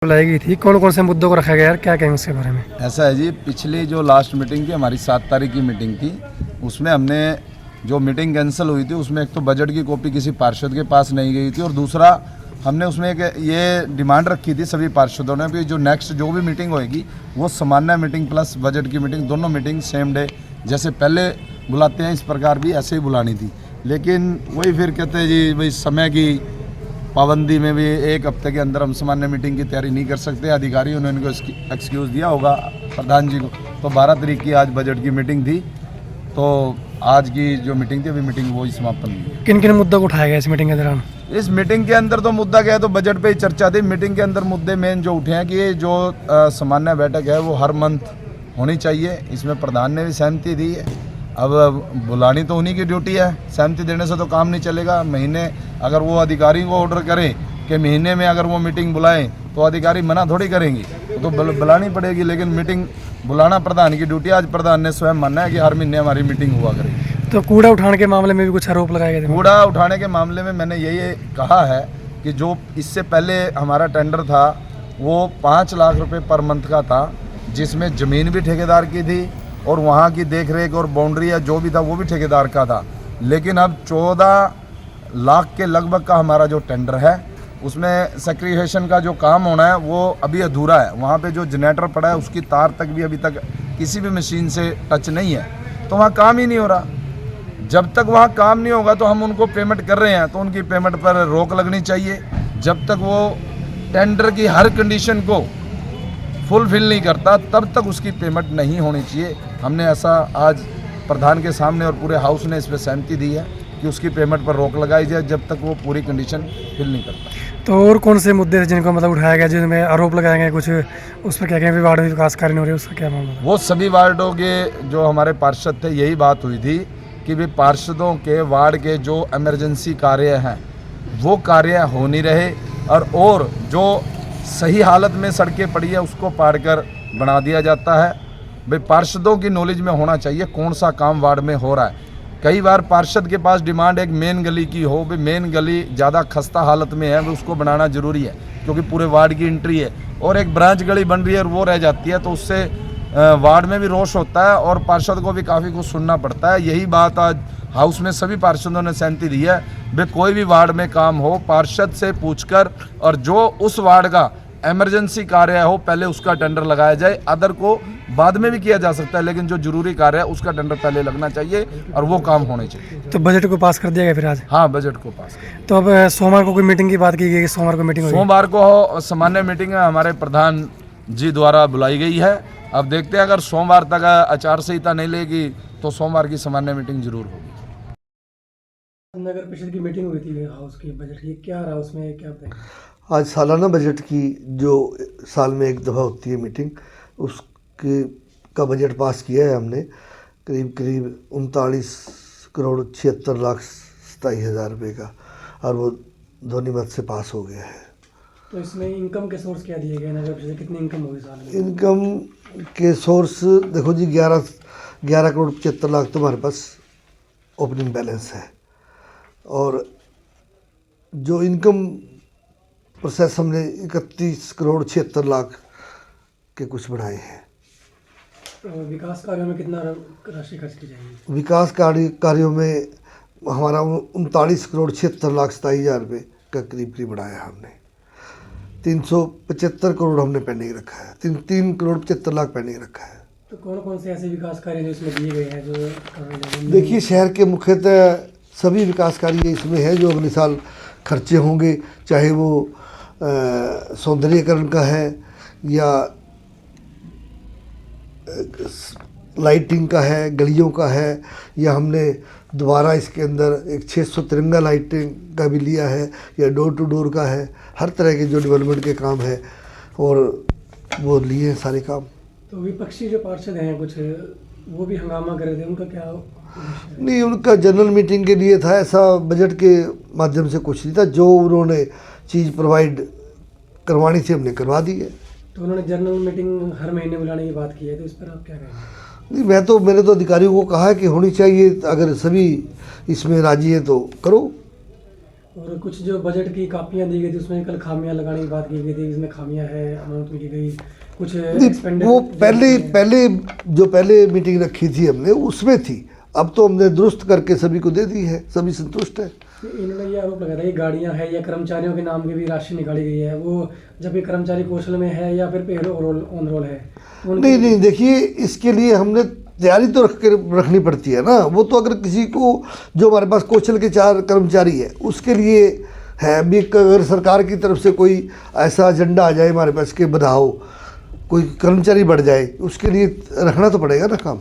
बुलाई गई थी, कौन कौन से मुद्दों को रखा गया, यार क्या कहेंगे उसके बारे में? ऐसा है जी, पिछली जो लास्ट मीटिंग थी हमारी 7 तारीख की मीटिंग थी, उसमें हमने जो मीटिंग कैंसिल हुई थी उसमें एक तो बजट की कॉपी किसी पार्षद के पास नहीं गई थी और दूसरा हमने उसमें एक ये डिमांड रखी थी सभी पार्षदों ने भी जो नेक्स्ट जो भी मीटिंग होएगी वो सामान्य मीटिंग प्लस बजट की मीटिंग दोनों मीटिंग सेम डे जैसे पहले बुलाते हैं इस प्रकार भी ऐसे ही बुलानी थी। लेकिन वही फिर कहते हैं जी भाई समय की पाबंदी में भी एक हफ्ते के अंदर हम सामान्य मीटिंग की तैयारी नहीं कर सकते। अधिकारियों ने उनको एक्सक्यूज़ दिया होगा प्रधान जी को। तो 12 तारीख की आज बजट की मीटिंग थी, तो आज की जो मीटिंग थी अभी मीटिंग वो ही समापन हुई। किन किन मुद्दों को उठाया गया इस मीटिंग के दौरान? इस मीटिंग के अंदर तो मुद्दा क्या है, तो बजट पे ही चर्चा थी। मीटिंग के अंदर मुद्दे मेन जो उठे हैं कि ये जो सामान्य बैठक है वो हर मंथ होनी चाहिए, इसमें प्रधान ने भी सहमति दी है। अब बुलानी तो उन्हीं की ड्यूटी है, सहमति देने से तो काम नहीं चलेगा। महीने अगर वो अधिकारी को ऑर्डर करें कि महीने में अगर वो मीटिंग बुलाएं तो अधिकारी मना थोड़ी करेंगे, तो बुलानी पड़ेगी। लेकिन मीटिंग बुलाना प्रधान की ड्यूटी है। आज प्रधान ने स्वयं माना है कि हर महीने हमारी मीटिंग हुआ करेगी। तो कूड़ा उठाने के मामले में भी कुछ आरोप लगाए गए थे? कूड़ा उठाने के मामले में मैंने यही कहा है कि जो इससे पहले हमारा टेंडर था वो 5 लाख रुपए पर मंथ का था, जिसमें ज़मीन भी ठेकेदार की थी और वहाँ की देखरेख और बाउंड्री या जो भी था वो भी ठेकेदार का था। लेकिन अब 14 लाख के लगभग का हमारा जो टेंडर है उसमें सेक्रीगेशन का जो काम होना है वो अभी अधूरा है। वहाँ पे जो जनरेटर पड़ा है उसकी तार तक भी अभी तक किसी भी मशीन से टच नहीं है, तो वहाँ काम ही नहीं हो रहा। जब तक वहाँ काम नहीं होगा तो हम उनको पेमेंट कर रहे हैं तो उनकी पेमेंट पर रोक लगनी चाहिए। जब तक वो टेंडर की हर कंडीशन को फुलफिल नहीं करता तब तक उसकी पेमेंट नहीं होनी चाहिए। हमने ऐसा आज प्रधान के सामने और पूरे हाउस ने इस पर सहमति दी है कि उसकी पेमेंट पर रोक लगाई जाए जब तक वो पूरी कंडीशन फिल नहीं करता। तो और कौन से मुद्दे थे जिनको मतलब उठाया गया, जिनमें आरोप लगाए गए कुछ, उस पर क्या कहें वार्ड में विकास कार्य नहीं हो रहे, उसका क्या मामला? वो सभी वार्डों के जो हमारे पार्षद थे यही बात हुई थी कि भाई पार्षदों के वार्ड के जो इमरजेंसी कार्य हैं वो कार्य हो नहीं रहे और जो सही हालत में सड़कें पड़ी है उसको पाड़ कर बना दिया जाता है। भाई पार्षदों की नॉलेज में होना चाहिए कौन सा काम वार्ड में हो रहा है। कई बार पार्षद के पास डिमांड एक मेन गली की हो, भाई मेन गली ज़्यादा खस्ता हालत में है, उसको बनाना ज़रूरी है क्योंकि पूरे वार्ड की एंट्री है, और एक ब्रांच गली बन रही है और वो रह जाती है, तो उससे वार्ड में भी रोष होता है और पार्षद को भी काफ़ी कुछ सुनना पड़ता है। यही बात आज हाउस में सभी पार्षदों ने सहमति दी है। भाई कोई भी वार्ड में काम हो पार्षद से पूछकर, और जो उस वार्ड का इमरजेंसी कार्य हो पहले उसका टेंडर लगाया जाए। अदर को बाद में भी किया जा सकता है, लेकिन जो जरूरी कार्य है उसका टेंडर पहले लगना चाहिए और वो काम होने चाहिए। तो बजट को पास कर दिया गया फिर आज? हाँ, बजट को पास कर। तो अब सोमवार को कोई मीटिंग की बात की गई? सोमवार को मीटिंग होगी? सोमवार को सामान्य मीटिंग हमारे प्रधान जी द्वारा बुलाई गई है। अब देखते हैं, अगर सोमवार तक आचार संहिता नहीं लेगी तो सोमवार की सामान्य मीटिंग जरूर होगी। नगर परिषद की मीटिंग हुई थी हाउस की, बजट की क्या रहा उसमें, क्या बताएं? आज सालाना बजट की जो साल में एक दफ़ा होती है मीटिंग, उसके का बजट पास किया है हमने। करीब 39,76,67,27,000 रुपये का, और वो ध्वनिमत से पास हो गया है। तो इसमें इनकम के सोर्स क्या दिए गए? नगर परिषद कितनी इनकम होगी साल में? इनकम के सोर्स देखो जी, 11,75,00,000 तो हमारे पास ओपनिंग बैलेंस है, और जो इनकम प्रोसेस हमने 31,76,00,000 के कुछ बनाए हैं। तो विकास कार्यों में कितना राशि खर्च की जाएगी? विकास कार्यों में हमारा 39,76,27,000 रुपये का करीब बनाया हमने। 375 करोड़ हमने पेंडिंग रखा है, 3,75,00,000 पेंडिंग रखा है। तो कौन कौन से ऐसे विकास कार्य जो इसमें दिए गए हैं जो? देखिए, शहर के मुख्यतः सभी विकास कार्य इसमें है जो अगले साल खर्चे होंगे, चाहे वो सौंदर्यीकरण का है या लाइटिंग का है, गलियों का है, या हमने दोबारा इसके अंदर एक 600 तिरंगा लाइटिंग का भी लिया है, या डोर टू डोर का है। हर तरह के जो डेवलपमेंट के काम है और वो लिए हैं सारे काम। तो विपक्षी जो पार्षद हैं कुछ, वो भी हंगामा कर रहे थे, उनका क्या? नहीं, उनका जनरल मीटिंग के लिए था, ऐसा बजट के माध्यम से कुछ नहीं था। जो उन्होंने चीज़ प्रोवाइड करवानी थी हमने करवा दी है। तो उन्होंने जनरल मीटिंग हर महीने बुलाने की बात की है, तो इस पर आप क्या कहेंगे? नहीं, मैंने तो अधिकारियों को कहा है कि होनी चाहिए, अगर सभी इसमें राजी है तो करो। और कुछ जो बजट की कापियाँ दी गई थी उसमें कल खामियां लगाने की बात की गई थी, इसमें खामियां है अमाउंट में की गई कुछ वो पहले मीटिंग रखी थी हमने उसमें थी, अब तो हमने दुरुस्त करके सभी को दे दी है, सभी संतुष्ट है। इन्होंने ये आरोप लगाया था कि गाड़ियां है या कर्मचारियों के नाम की भी राशि निकाली गई है, वो जब ये कर्मचारी कौशल में है या फिर पे रोल ऑन रोल है तो नहीं, देखिए इसके लिए हमने तैयारी तो रखनी पड़ती है ना। वो तो अगर किसी को जो हमारे पास कौशल के 4 कर्मचारी है उसके लिए है, अभी अगर सरकार की तरफ से कोई ऐसा एजेंडा आ जाए हमारे पास के बढ़ाओ, कोई कर्मचारी बढ़ जाए, उसके लिए रखना तो पड़ेगा ना काम।